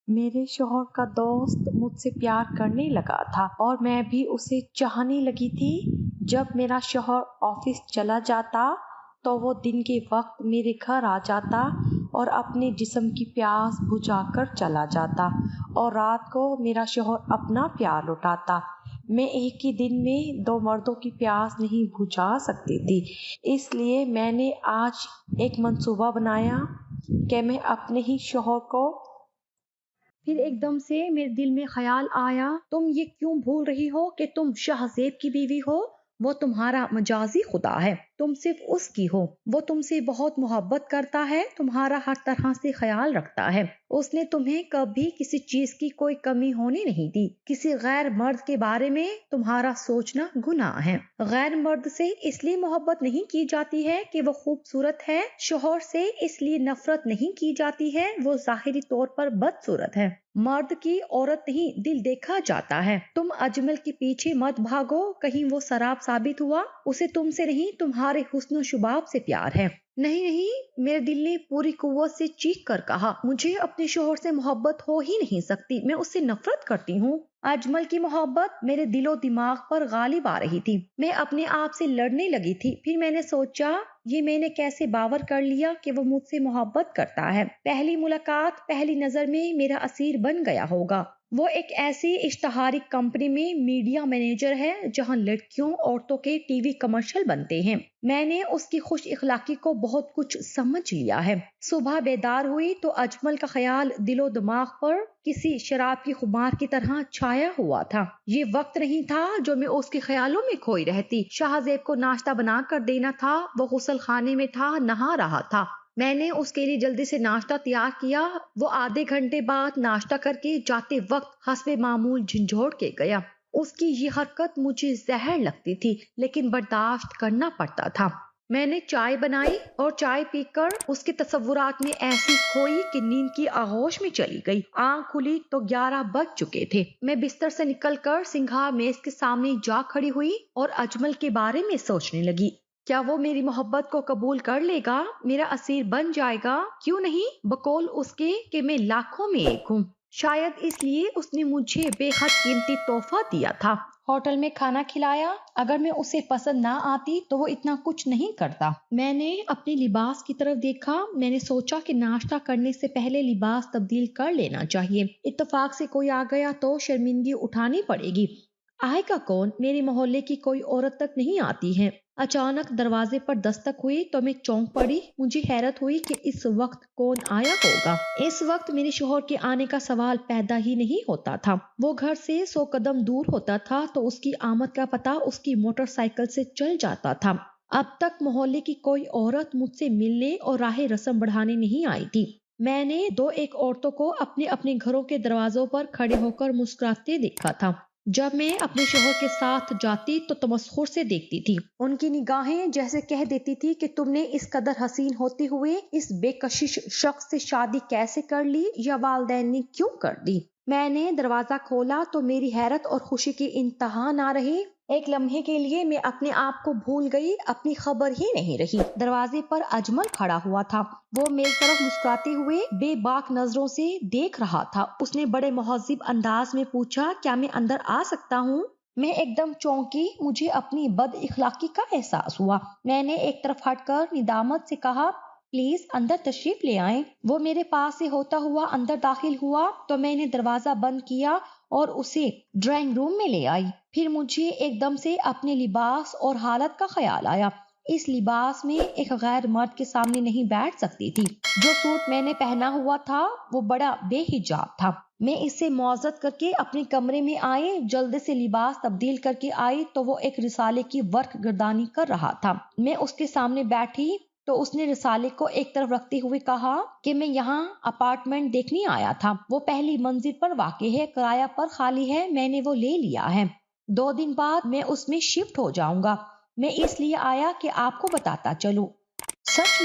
میرے شوہر کا دوست مجھ سے پیار کرنے لگا تھا اور میں بھی اسے چاہنے لگی تھی۔ جب میرا شوہر آفس چلا جاتا تو وہ دن کے وقت میرے گھر آ جاتا اور اپنے جسم کی پیاس بجھا کر چلا جاتا، اور رات کو میرا شوہر اپنا پیار لوٹاتا۔ میں ایک ہی دن میں 2 مردوں کی پیاس نہیں بجھا سکتی تھی، اس لیے میں نے آج ایک منصوبہ بنایا کہ میں اپنے ہی شوہر کو۔ پھر ایک دم سے میرے دل میں خیال آیا، تم یہ کیوں بھول رہی ہو کہ تم شاہ زیب کی بیوی ہو؟ وہ تمہارا مجازی خدا ہے، تم صرف اس کی ہو۔ وہ تم سے بہت محبت کرتا ہے، تمہارا ہر طرح سے خیال رکھتا ہے۔ اس نے تمہیں کبھی کسی چیز کی کوئی کمی ہونے نہیں دی۔ کسی غیر مرد کے بارے میں تمہارا سوچنا گناہ ہے۔ غیر مرد سے اس لیے محبت نہیں کی جاتی ہے کہ وہ خوبصورت ہے، شوہر سے اس لیے نفرت نہیں کی جاتی ہے وہ ظاہری طور پر بدصورت ہے۔ مرد کی عورت نہیں دل دیکھا جاتا ہے۔ تم اجمل کے پیچھے مت بھاگو، کہیں وہ سراب ثابت ہوا۔ اسے تم سے نہیں تمہارے حسن و شباب سے پیار ہے۔ نہیں نہیں، میرے دل نے پوری قوت سے چیخ کر کہا، مجھے اپنے شوہر سے محبت ہو ہی نہیں سکتی، میں اس سے نفرت کرتی ہوں۔ اجمل کی محبت میرے دل و دماغ پر غالب آ رہی تھی، میں اپنے آپ سے لڑنے لگی تھی۔ پھر میں نے سوچا، یہ میں نے کیسے باور کر لیا کہ وہ مجھ سے محبت کرتا ہے؟ پہلی ملاقات، پہلی نظر میں میرا اسیر بن گیا ہوگا۔ وہ ایک ایسی اشتہاری کمپنی میں میڈیا مینیجر ہے جہاں لڑکیوں عورتوں کے ٹی وی کمرشل بنتے ہیں۔ میں نے اس کی خوش اخلاقی کو بہت کچھ سمجھ لیا ہے۔ صبح بیدار ہوئی تو اجمل کا خیال دل و دماغ پر کسی شراب کی خمار کی طرح چھایا ہوا تھا۔ یہ وقت نہیں تھا جو میں اس کے خیالوں میں کھوئی رہتی۔ شاہ زیب کو ناشتہ بنا کر دینا تھا، وہ غسل خانے میں تھا، نہا رہا تھا۔ میں نے اس کے لیے جلدی سے ناشتہ تیار کیا۔ وہ آدھے گھنٹے بعد ناشتہ کر کے جاتے وقت حسب معمول جھنجھوڑ کے گیا۔ اس کی یہ حرکت مجھے زہر لگتی تھی، لیکن برداشت کرنا پڑتا تھا۔ میں نے چائے بنائی اور چائے پی کر اس کے تصورات میں ایسی کھوئی کہ نیند کی آغوش میں چلی گئی۔ آنکھ کھلی تو 11 بج چکے تھے۔ میں بستر سے نکل کر سنگھا میز کے سامنے جا کھڑی ہوئی اور اجمل کے بارے میں سوچنے لگی۔ کیا وہ میری محبت کو قبول کر لے گا؟ میرا اسیر بن جائے گا؟ کیوں نہیں، بقول اس کے کہ میں لاکھوں میں ایک ہوں۔ شاید اس لیے اس نے مجھے بے حد قیمتی تحفہ دیا تھا، ہوٹل میں کھانا کھلایا۔ اگر میں اسے پسند نہ آتی تو وہ اتنا کچھ نہیں کرتا۔ میں نے اپنے لباس کی طرف دیکھا۔ میں نے سوچا کہ ناشتہ کرنے سے پہلے لباس تبدیل کر لینا چاہیے، اتفاق سے کوئی آ گیا تو شرمندگی اٹھانی پڑے گی۔ آئے گا کون؟ میرے محلے کی کوئی عورت تک نہیں آتی ہے۔ اچانک دروازے پر دستک ہوئی تو میں چونک پڑی۔ مجھے حیرت ہوئی کہ اس وقت کون آیا ہوگا۔ اس وقت میرے شوہر کے آنے کا سوال پیدا ہی نہیں ہوتا تھا۔ وہ گھر سے 100 قدم دور ہوتا تھا تو اس کی آمد کا پتہ اس کی موٹر سائیکل سے چل جاتا تھا۔ اب تک محلے کی کوئی عورت مجھ سے ملنے اور راہ رسم بڑھانے نہیں آئی تھی۔ میں نے 2-1 عورتوں کو اپنے اپنے گھروں کے دروازوں پر کھڑے ہو کر مسکراتے دیکھا تھا۔ جب میں اپنے شوہر کے ساتھ جاتی تو تمسخر سے دیکھتی تھی۔ ان کی نگاہیں جیسے کہہ دیتی تھی کہ تم نے اس قدر حسین ہوتے ہوئے اس بے کشش شخص سے شادی کیسے کر لی، یا والدین نے کیوں کر دی؟ میں نے دروازہ کھولا تو میری حیرت اور خوشی کی انتہا نہ رہی۔ ایک لمحے کے لیے میں اپنے آپ کو بھول گئی، اپنی خبر ہی نہیں رہی۔ دروازے پر اجمل کھڑا ہوا تھا۔ وہ میری طرف مسکراتے ہوئے بے باک نظروں سے دیکھ رہا تھا۔ اس نے بڑے مہذب انداز میں پوچھا، کیا میں اندر آ سکتا ہوں؟ میں ایک دم چونکی، مجھے اپنی بد اخلاقی کا احساس ہوا۔ میں نے ایک طرف ہٹ کر ندامت سے کہا، پلیز اندر تشریف لے آئیں۔ وہ میرے پاس سے ہوتا ہوا اندر داخل ہوا تو میں نے دروازہ بند کیا اور اسے ڈرائنگ روم میں لے آئی۔ پھر مجھے ایک دم سے اپنے لباس اور حالت کا خیال آیا۔ اس لباس میں ایک غیر مرد کے سامنے نہیں بیٹھ سکتی تھی۔ جو سوٹ میں نے پہنا ہوا تھا وہ بڑا بے حجاب تھا۔ میں اس سے معذرت کر کے اپنے کمرے میں آئی، جلد سے لباس تبدیل کر کے آئی تو وہ ایک رسالے کی ورق گردانی کر رہا تھا۔ میں اس کے سامنے بیٹھی تو اس نے رسالے کو ایک طرف رکھتے ہوئے کہا کہ میں یہاں اپارٹمنٹ دیکھنے آیا تھا، وہ پہلی منزل پر واقع ہے، کرایہ پر خالی ہے، میں نے وہ لے لیا ہے، 2 دن بعد میں اس میں شفٹ ہو جاؤں گا۔ میں اس لیے آیا کہ آپ کو بتاتا چلوں۔ سچ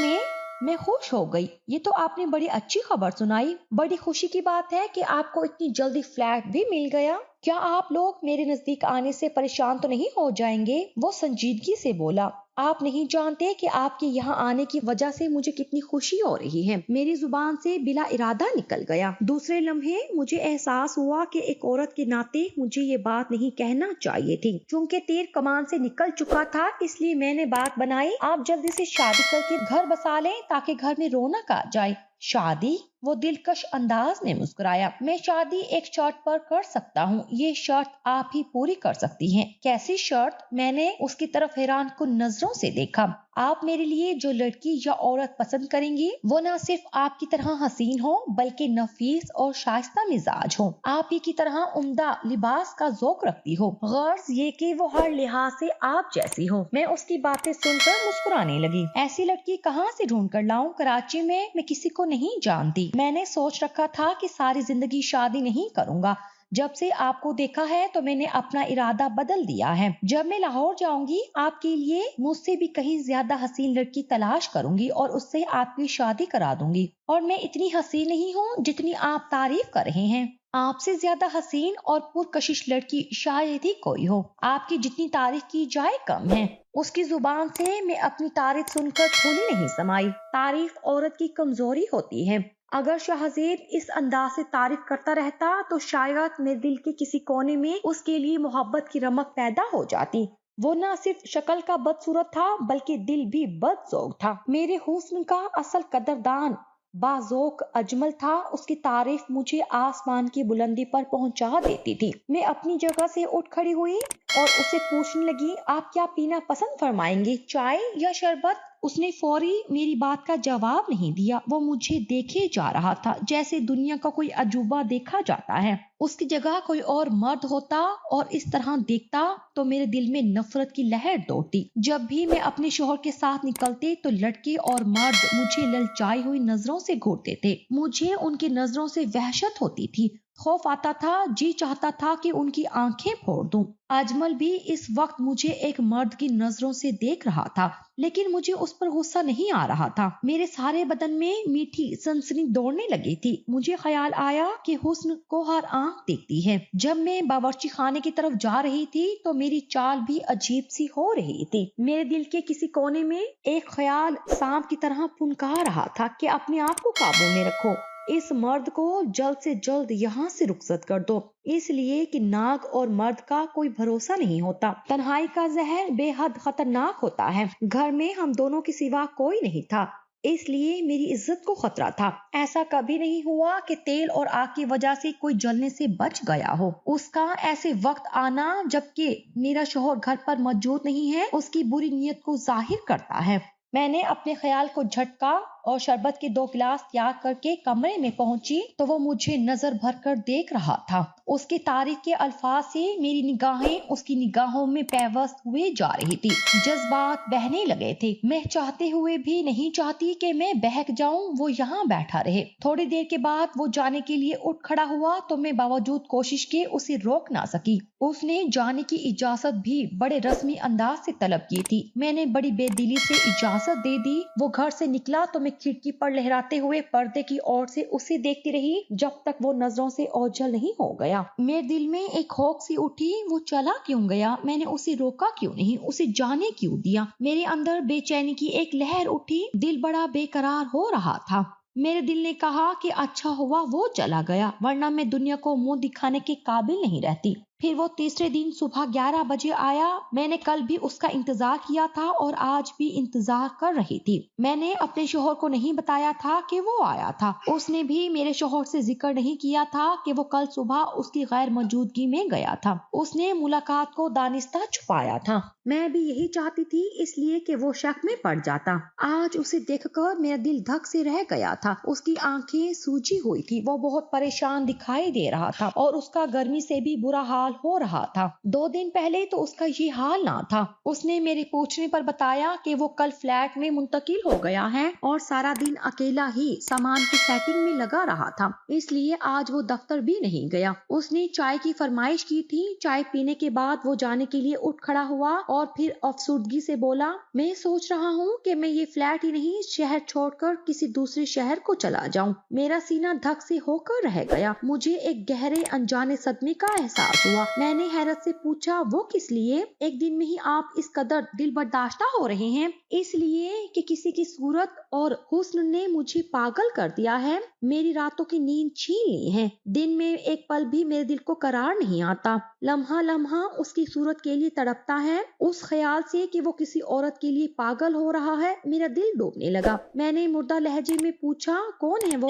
میں خوش ہو گئی۔ یہ تو آپ نے بڑی اچھی خبر سنائی۔ بڑی خوشی کی بات ہے کہ آپ کو اتنی جلدی فلیٹ بھی مل گیا۔ کیا آپ لوگ میرے نزدیک آنے سے پریشان تو نہیں ہو جائیں گے؟ وہ سنجیدگی سے بولا۔ آپ نہیں جانتے کہ آپ کے یہاں آنے کی وجہ سے مجھے کتنی خوشی ہو رہی ہے۔ میری زبان سے بلا ارادہ نکل گیا۔ دوسرے لمحے مجھے احساس ہوا کہ ایک عورت کے ناطے مجھے یہ بات نہیں کہنا چاہیے تھی۔ چونکہ تیر کمان سے نکل چکا تھا، اس لیے میں نے بات بنائی، آپ جلدی سے شادی کر کے گھر بسا لیں تاکہ گھر میں رونق آ جائے۔ شادی؟ وہ دلکش انداز میں مسکرایا۔ میں شادی ایک شرط پر کر سکتا ہوں، یہ شرط آپ ہی پوری کر سکتی ہیں۔ کیسی شرط؟ میں نے اس کی طرف حیران کن نظروں سے دیکھا۔ آپ میرے لیے جو لڑکی یا عورت پسند کریں گی وہ نہ صرف آپ کی طرح حسین ہو بلکہ نفیس اور شائستہ مزاج ہو، آپ ہی کی طرح عمدہ لباس کا ذوق رکھتی ہو، غرض یہ کہ وہ ہر لحاظ سے آپ جیسی ہو۔ میں اس کی باتیں سن کر مسکرانے لگی۔ ایسی لڑکی کہاں سے ڈھونڈ کر لاؤں؟ کراچی میں کسی کو نہیں جانتی۔ میں نے سوچ رکھا تھا کہ ساری زندگی شادی نہیں کروں گا۔ جب سے آپ کو دیکھا ہے تو میں نے اپنا ارادہ بدل دیا ہے۔ جب میں لاہور جاؤں گی آپ کے لیے مجھ سے بھی کہیں زیادہ حسین لڑکی تلاش کروں گی اور اس سے آپ کی شادی کرا دوں گی۔ اور میں اتنی حسین نہیں ہوں جتنی آپ تعریف کر رہے ہیں۔ آپ سے زیادہ حسین اور پرکشش لڑکی شاید ہی کوئی ہو۔ آپ کی جتنی تعریف کی جائے کم ہے۔ اس کی زبان سے میں اپنی تعریف سن کر پھولی نہیں سمائی۔ تعریف عورت کی کمزوری ہوتی ہے۔ اگر شہزیب اس انداز سے تعریف کرتا رہتا تو شاید میرے دل کے کسی کونے میں اس کے لیے محبت کی رمق پیدا ہو جاتی۔ وہ نہ صرف شکل کا بدصورت تھا بلکہ دل بھی بدذوق تھا۔ میرے حسن کا اصل قدردان باذوق اجمل تھا۔ اس کی تعریف مجھے آسمان کی بلندی پر پہنچا دیتی تھی۔ میں اپنی جگہ سے اٹھ کھڑی ہوئی اور اسے پوچھنے لگی، آپ کیا پینا پسند فرمائیں گے، چائے یا شربت؟ اس نے فوری میری بات کا جواب نہیں دیا۔ وہ مجھے دیکھے جا رہا تھا جیسے دنیا کا کوئی عجوبہ دیکھا جاتا ہے۔ اس کی جگہ کوئی اور مرد ہوتا اور اس طرح دیکھتا تو میرے دل میں نفرت کی لہر دوڑتی۔ جب بھی میں اپنے شوہر کے ساتھ نکلتے تو لڑکے اور مرد مجھے للچائی ہوئی نظروں سے گھورتے تھے۔ مجھے ان کی نظروں سے وحشت ہوتی تھی، خوف آتا تھا، جی چاہتا تھا کہ ان کی آنکھیں پھوڑ دوں۔ اجمل بھی اس وقت مجھے ایک مرد کی نظروں سے دیکھ رہا تھا، لیکن مجھے اس پر غصہ نہیں آ رہا تھا۔ میرے سارے بدن میں میٹھی سنسنی دوڑنے لگی تھی۔ مجھے خیال آیا کہ حسن کو ہر آنکھ دیکھتی ہے۔ جب میں باورچی خانے کی طرف جا رہی تھی تو میری چال بھی عجیب سی ہو رہی تھی۔ میرے دل کے کسی کونے میں ایک خیال سانپ کی طرح پھنکار رہا تھا کہ اپنے آپ کو قابو میں رکھو، اس مرد کو جلد سے جلد یہاں سے رخصت کر دو، اس لیے کہ ناگ اور مرد کا کوئی بھروسہ نہیں ہوتا۔ تنہائی کا زہر بے حد خطرناک ہوتا ہے۔ گھر میں ہم دونوں کے سوا کوئی نہیں تھا، اس لیے میری عزت کو خطرہ تھا۔ ایسا کبھی نہیں ہوا کہ تیل اور آگ کی وجہ سے کوئی جلنے سے بچ گیا ہو۔ اس کا ایسے وقت آنا جبکہ میرا شوہر گھر پر موجود نہیں ہے اس کی بری نیت کو ظاہر کرتا ہے۔ میں نے اپنے خیال کو جھٹکا اور شربت کے 2 گلاس تیار کر کے کمرے میں پہنچی تو وہ مجھے نظر بھر کر دیکھ رہا تھا۔ اس کی تعریف کے الفاظ سے میری نگاہیں اس کی نگاہوں میں پیوست ہوئے جا رہی تھی۔ جذبات بہنے لگے تھے۔ میں چاہتے ہوئے بھی نہیں چاہتی کہ میں بہک جاؤں، وہ یہاں بیٹھا رہے۔ تھوڑی دیر کے بعد وہ جانے کے لیے اٹھ کھڑا ہوا تو میں باوجود کوشش کے اسے روک نہ سکی۔ اس نے جانے کی اجازت بھی بڑے رسمی انداز سے طلب کی تھی۔ میں نے بڑی بے دلی سے اجازت دے دی۔ وہ گھر سے نکلا تو میں کھڑکی پر لہراتے ہوئے پردے کی اور سے اسے دیکھتی رہی جب تک وہ نظروں سے اوجھل نہیں ہو گیا۔ میرے دل میں ایک ہوک سی اٹھی، وہ چلا کیوں گیا؟ میں نے اسے روکا کیوں نہیں؟ اسے جانے کیوں دیا؟ میرے اندر بے چینی کی ایک لہر اٹھی، دل بڑا بے قرار ہو رہا تھا۔ میرے دل نے کہا کہ اچھا ہوا وہ چلا گیا، ورنہ میں دنیا کو منہ دکھانے کے قابل نہیں رہتی۔ پھر وہ تیسرے دن صبح 11 بجے آیا۔ میں نے کل بھی اس کا انتظار کیا تھا اور آج بھی انتظار کر رہی تھی۔ میں نے اپنے شوہر کو نہیں بتایا تھا کہ وہ آیا تھا۔ اس نے بھی میرے شوہر سے ذکر نہیں کیا تھا کہ وہ کل صبح اس کی غیر موجودگی میں گیا تھا۔ اس نے ملاقات کو دانستہ چھپایا تھا۔ میں بھی یہی چاہتی تھی، اس لیے کہ وہ شک میں پڑ جاتا۔ آج اسے دیکھ کر میرا دل دھک سے رہ گیا تھا۔ اس کی آنکھیں سوجی ہوئی تھی، وہ بہت پریشان دکھائی دے رہا تھا اور اس کا گرمی سے بھی برا حال ہو رہا تھا۔ 2 دن پہلے تو اس کا یہ حال نہ تھا۔ اس نے میرے پوچھنے پر بتایا کہ وہ کل فلیٹ میں منتقل ہو گیا ہے اور سارا دن اکیلا ہی سامان کی سیٹنگ میں لگا رہا تھا، اس لیے آج وہ دفتر بھی نہیں گیا۔ اس نے چائے کی فرمائش کی تھی۔ چائے پینے کے بعد وہ جانے کے لیے اٹھ کھڑا ہوا اور پھر افسردگی سے بولا، میں سوچ رہا ہوں کہ میں یہ فلیٹ ہی نہیں شہر چھوڑ کر کسی دوسرے شہر کو چلا جاؤں۔ میرا سینہ دھک سے ہو کر رہ گیا۔ مجھے ایک گہرے انجانے صدمے کا احساس ہوا۔ ہوا۔ میں نے حیرت سے پوچھا وہ کس لیے؟ ایک دن میں ہی آپ اس قدر دل برداشتہ ہو رہے ہیں؟ اس لیے کہ کسی کی صورت اور حسن نے مجھے پاگل کر دیا ہے، میری راتوں کی نیند چھین لی ہے۔ دن میں ایک پل بھی میرے دل کو قرار نہیں آتا، لمحہ لمحہ اس کی صورت کے لیے تڑپتا ہے۔ اس خیال سے کہ وہ کسی عورت کے لیے پاگل ہو رہا ہے میرا دل ڈوبنے لگا۔ میں نے مردہ لہجے میں پوچھا کون ہے وہ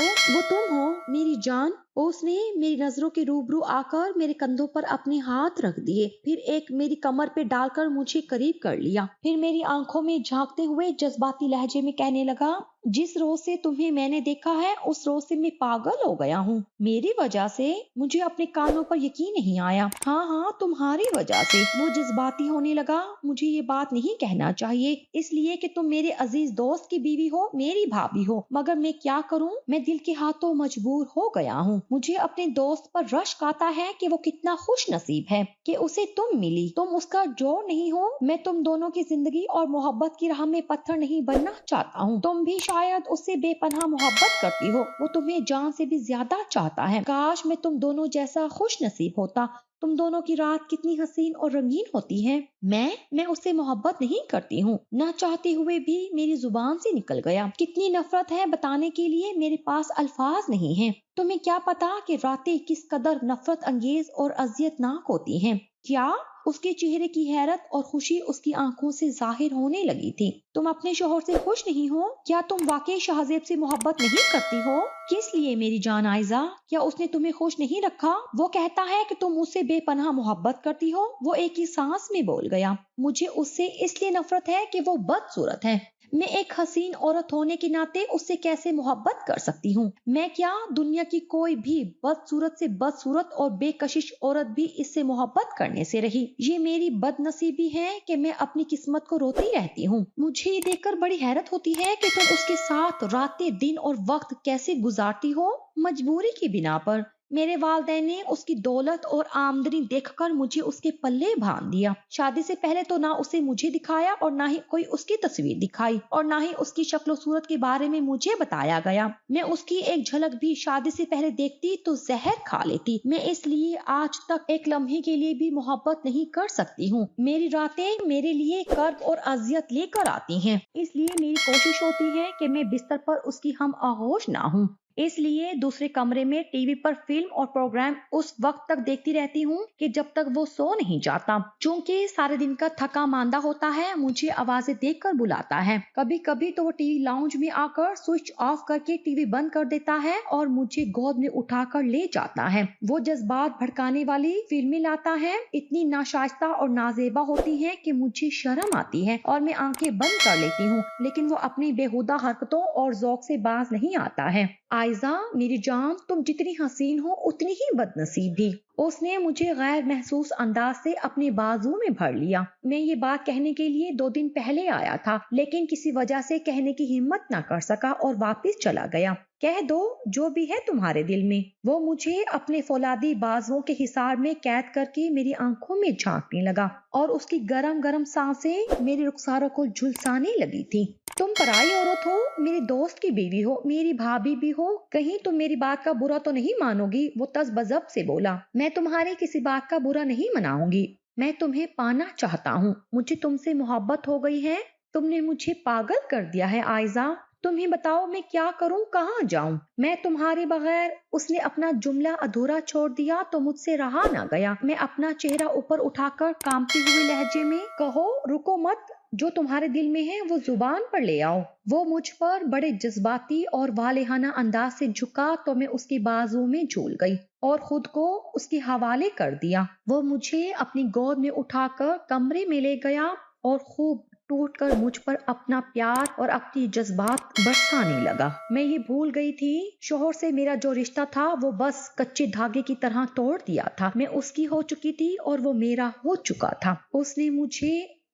تم ہو میری جان؟ اس نے میری نظروں کے روبرو آ کر میرے کندھوں پر اپنے ہاتھ رکھ دیے، پھر ایک میری کمر پہ ڈال کر مجھے قریب کر لیا، پھر میری آنکھوں میں جھانکتے ہوئے جذباتی لہجے میں کہنے لگا، جس روز سے تمہیں میں نے دیکھا ہے اس روز سے میں پاگل ہو گیا ہوں، میری وجہ سے۔ مجھے اپنے کانوں پر یقین نہیں آیا۔ ہاں تمہاری وجہ سے۔ وہ جذباتی ہونے لگا۔ مجھے یہ بات نہیں کہنا چاہیے، اس لیے کہ تم میرے عزیز دوست کی بیوی ہو، میری بھابھی ہو، مگر میں کیا کروں، میں دل کے ہاتھوں مجبور ہو گیا ہوں۔ مجھے اپنے دوست پر رشک آتا ہے کہ وہ کتنا خوش نصیب ہے کہ اسے تم ملی، تم اس کا جوڑ نہیں ہو۔ میں تم دونوں کی زندگی اور محبت کی راہ میں پتھر نہیں بننا چاہتا ہوں۔ تم بھی شاید اس سے بے پناہ محبت کرتی ہو، وہ تمہیں جان سے بھی زیادہ چاہتا ہے۔ کاش میں تم دونوں جیسا خوش نصیب ہوتا۔ تم دونوں کی رات کتنی حسین اور رنگین ہوتی ہے۔ میں اس سے محبت نہیں کرتی ہوں، نہ چاہتے ہوئے بھی میری زبان سے نکل گیا۔ کتنی نفرت ہے بتانے کے لیے میرے پاس الفاظ نہیں ہیں۔ تمہیں کیا پتا کہ راتیں کس قدر نفرت انگیز اور اذیت ناک ہوتی ہیں۔ کیا؟ اس کے چہرے کی حیرت اور خوشی اس کی آنکھوں سے ظاہر ہونے لگی تھی۔ تم اپنے شوہر سے خوش نہیں ہو؟ کیا تم واقعی شہزیب سے محبت نہیں کرتی ہو؟ کس لیے میری جان عائزہ؟ کیا اس نے تمہیں خوش نہیں رکھا؟ وہ کہتا ہے کہ تم اس سے بے پناہ محبت کرتی ہو۔ وہ ایک ہی سانس میں بول گیا۔ مجھے اس سے اس لیے نفرت ہے کہ وہ بدصورت ہے۔ میں ایک حسین عورت ہونے کے ناطے اس سے کیسے محبت کر سکتی ہوں؟ میں کیا دنیا کی کوئی بھی بدصورت سے بدصورت اور بے کشش عورت بھی اس سے محبت کرنے سے رہی۔ یہ میری بد نصیبی ہے کہ میں اپنی قسمت کو روتی رہتی ہوں۔ مجھے یہ دیکھ کر بڑی حیرت ہوتی ہے کہ تم اس کے ساتھ راتیں دن اور وقت کیسے گزارتی ہو، مجبوری کی بنا پر۔ میرے والدین نے اس کی دولت اور آمدنی دیکھ کر مجھے اس کے پلے باندھ دیا۔ شادی سے پہلے تو نہ اسے مجھے دکھایا اور نہ ہی کوئی اس کی تصویر دکھائی، اور نہ ہی اس کی شکل و صورت کے بارے میں مجھے بتایا گیا۔ میں اس کی ایک جھلک بھی شادی سے پہلے دیکھتی تو زہر کھا لیتی۔ میں اس لیے آج تک ایک لمحے کے لیے بھی محبت نہیں کر سکتی ہوں۔ میری راتیں میرے لیے کرب اور اذیت لے کر آتی ہیں، اس لیے میری کوشش ہوتی ہے کہ میں بستر پر اس کی ہم آغوش نہ ہوں۔ اس لیے دوسرے کمرے میں ٹی وی پر فلم اور پروگرام اس وقت تک دیکھتی رہتی ہوں کہ جب تک وہ سو نہیں جاتا۔ چونکہ سارے دن کا تھکا ماندہ ہوتا ہے، مجھے آوازیں دیکھ کر بلاتا ہے۔ کبھی کبھی تو وہ ٹی وی لاؤنج میں آ کر سوئچ آف کر کے ٹی وی بند کر دیتا ہے اور مجھے گود میں اٹھا کر لے جاتا ہے۔ وہ جذبات بھڑکانے والی فلمیں لاتا ہے، اتنی ناشائستہ اور نازیبا ہوتی ہیں کہ مجھے شرم آتی ہے اور میں آنکھیں بند کر لیتی ہوں، لیکن وہ اپنی بےہودہ حرکتوں اور ذوق سے باز نہیں آتا ہے۔ عائزہ میری جان، تم جتنی حسین ہو اتنی ہی بد نصیب بھی۔ اس نے مجھے غیر محسوس انداز سے اپنے بازو میں بھر لیا۔ میں یہ بات کہنے کے لیے 2 دن پہلے آیا تھا، لیکن کسی وجہ سے کہنے کی ہمت نہ کر سکا اور واپس چلا گیا۔ کہہ دو جو بھی ہے تمہارے دل میں۔ وہ مجھے اپنے فولادی بازوؤں کے حصار میں قید کر کے میری آنکھوں میں جھانکنے لگا اور اس کی گرم گرم سانسیں میرے رخساروں کو جھلسانے لگی تھی۔ تم پرائی عورت ہو، میری دوست کی بیوی ہو، میری بھابھی بھی ہو، کہیں تم میری بات کا برا تو نہیں مانو گی؟ وہ تذبذب سے بولا۔ میں تمہاری کسی بات کا برا نہیں مناؤں گی۔ میں تمہیں پانا چاہتا ہوں، مجھے تم سے محبت ہو گئی ہے۔ تم نے مجھے پاگل کر دیا ہے عائزہ۔ تم ہی بتاؤ میں کیا کروں، کہاں جاؤں؟ میں تمہارے بغیر۔ اس نے اپنا جملہ ادھورا چھوڑ دیا تو مجھ سے رہا نہ گیا۔ میں اپنا چہرہ اوپر اٹھا کر کانپتے ہوئے لہجے میں، کہو رکو مت، جو تمہارے دل میں ہے وہ زبان پر لے آؤ۔ وہ مجھ پر بڑے جذباتی اور والہانہ انداز سے جھکا تو میں اس کے بازو میں جھول گئی اور خود کو اس کے حوالے کر دیا۔ وہ مجھے اپنی گود میں اٹھا کر کمرے میں لے گیا اور خوب ٹوٹ کر مجھ پر اپنا پیار اور اپنی جذبات برسانے لگا۔ میں یہ بھول گئی تھی، شوہر سے میرا جو رشتہ تھا وہ بس کچے دھاگے کی طرح توڑ دیا تھا۔ میں اس کی ہو چکی تھی اور وہ میرا ہو چکا تھا۔ اس نے مجھے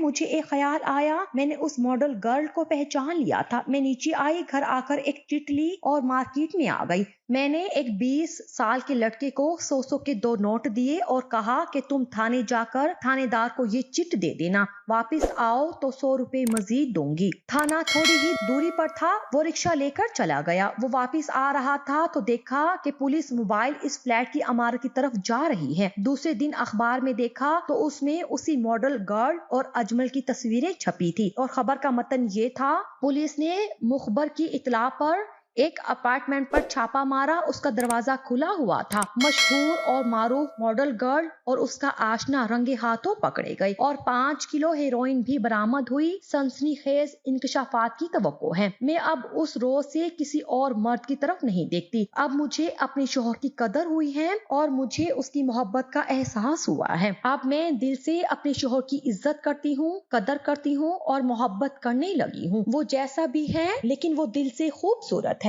مجھے ایک خیال آیا، میں نے اس ماڈل گرل کو پہچان لیا تھا۔ میں نیچے آئی، گھر آ کر ایک چٹ لی اور مارکیٹ میں آ گئی۔ میں نے ایک 20 سال کے لڑکے کو 100 کے 2 نوٹ دیے اور کہا کہ تم تھانے جا کر تھانے دار کو یہ چٹ دے دینا، واپس آؤ تو 100 روپے مزید دوں گی۔ تھانہ تھوڑی ہی دوری پر تھا۔ وہ رکشہ لے کر چلا گیا۔ وہ واپس آ رہا تھا تو دیکھا کہ پولیس موبائل اس فلیٹ کی عمارت کی طرف جا رہی ہے۔ دوسرے دن اخبار میں دیکھا تو اس میں اسی ماڈل گرل اور اجمل کی تصویریں چھپی تھی اور خبر کا متن یہ تھا: پولیس نے مخبر کی اطلاع پر ایک اپارٹمنٹ پر چھاپا مارا، اس کا دروازہ کھلا ہوا تھا۔ مشہور اور معروف ماڈل گرل اور اس کا آشنا رنگے ہاتھوں پکڑے گئے اور 5 کلو ہیروئن بھی برآمد ہوئی۔ سنسنی خیز انکشافات کی توقع ہے۔ میں اب اس روز سے کسی اور مرد کی طرف نہیں دیکھتی۔ اب مجھے اپنے شوہر کی قدر ہوئی ہے اور مجھے اس کی محبت کا احساس ہوا ہے۔ اب میں دل سے اپنے شوہر کی عزت کرتی ہوں، قدر کرتی ہوں اور محبت کرنے لگی ہوں۔ وہ جیسا بھی ہے لیکن وہ دل سے خوبصورت